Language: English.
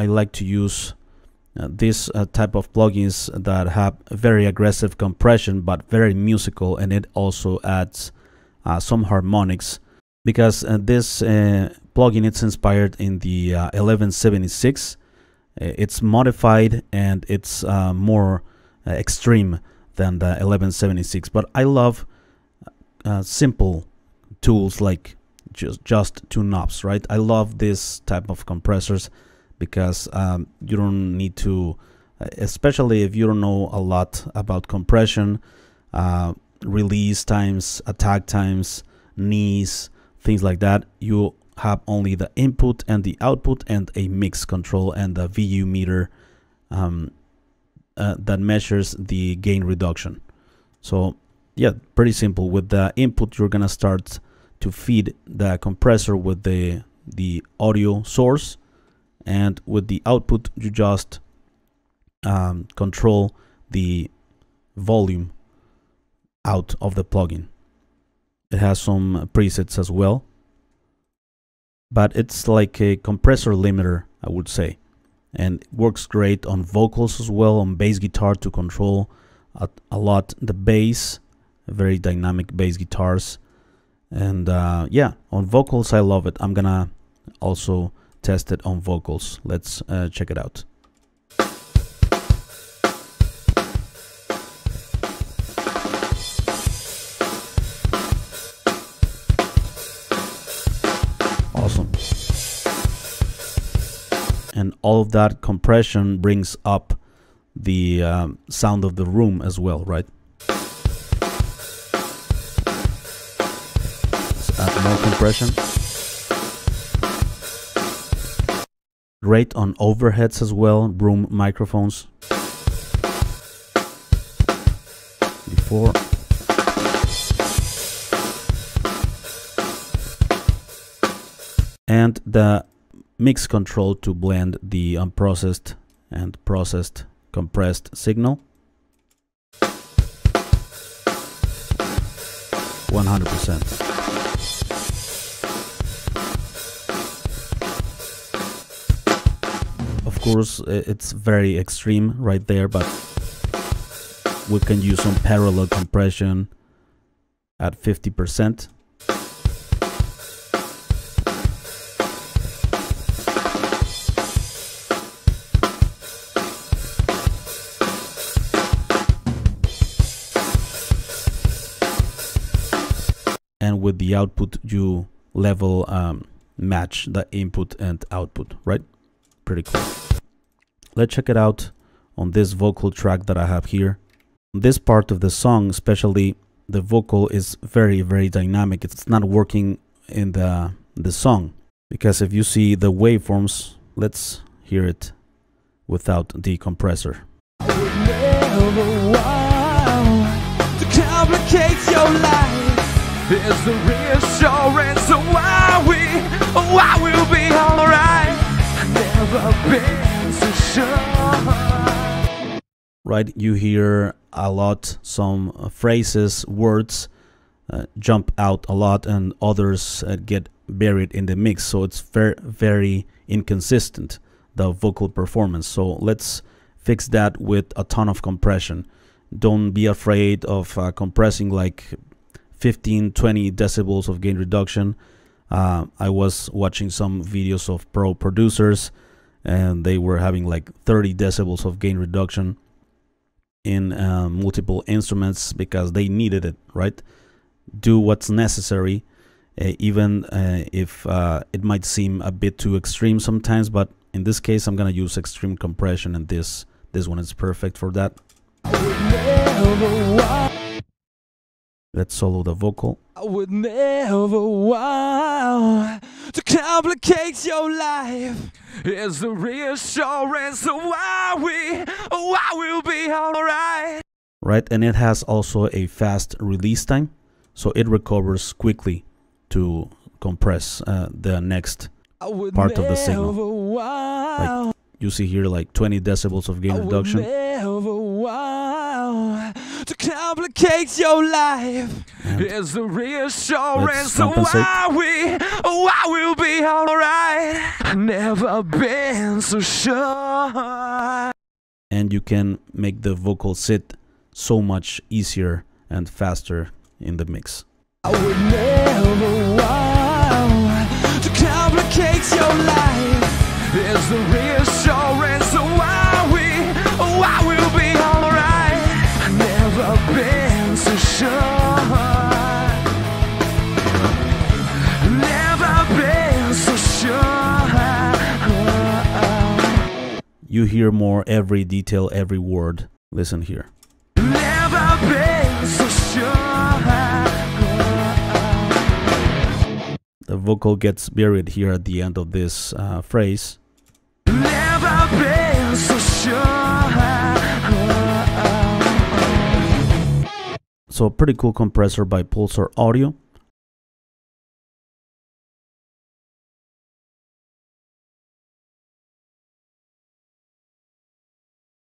I like to use this type of plugins that have very aggressive compression but very musical, and it also adds some harmonics, because this plugin it's inspired in the 1176. It's modified and it's more extreme than the 1176, but I love simple tools like just two knobs, right? I love this type of compressors because you don't need to, especially if you don't know a lot about compression, release times, attack times, knees, things like that. You have only the input and the output and a mix control and the VU meter that measures the gain reduction. So yeah, pretty simple. With the input, you're gonna start to feed the compressor with the audio source, and with the output you just control the volume out of the plugin. It has some presets as well, but it's like a compressor limiter, I would say, and it works great on vocals as well, on bass guitar to control a lot the bass, very dynamic bass guitars. And yeah, on vocals I love it. I'm gonna also test it on vocals. Let's check it out. Awesome. And all of that compression brings up the sound of the room as well, right? Let's add more compression. Great on overheads as well, room microphones. Before. And the mix control to blend the unprocessed and processed compressed signal. 100%. Of course, it's very extreme right there, but we can use some parallel compression at 50%. And with the output, you level match the input and output, right? Pretty cool. Let's check it out on this vocal track that I have here. This part of the song, especially the vocal, is very, very dynamic. It's not working in the song, because if you see the waveforms, let's hear it without the compressor. To complicate your life is the reassurance of why we'll be alright. Never been so sure. Right, you hear a lot, some phrases, words jump out a lot, and others get buried in the mix, so it's very, very inconsistent, the vocal performance. So let's fix that with a ton of compression. Don't be afraid of compressing like 15-20 decibels of gain reduction. I was watching some videos of pro producers, and they were having like 30 decibels of gain reduction in multiple instruments because they needed it, right? Do what's necessary, even if it might seem a bit too extreme sometimes, but in this case I'm gonna use extreme compression, and this one is perfect for that. Let's solo the vocal. I would never want to complicate your life. It's the reassurance of why we'll be alright. Right, and it has also a fast release time, so it recovers quickly to compress the next part of the signal. Like you see here, like 20 decibels of gain reduction. To complicate your life It's the reassurance compensate. why we'll be alright. Never been so sure. And you can make the vocal sit so much easier and faster in the mix. I would never want to complicate your life. It's the reassurance why we'll be alright. Never been so sure. Never been so sure. You hear more every detail, every word. Listen here. Never been so sure. The vocal gets buried here at the end of this phrase. Never been so sure. So pretty cool compressor by Pulsar Audio.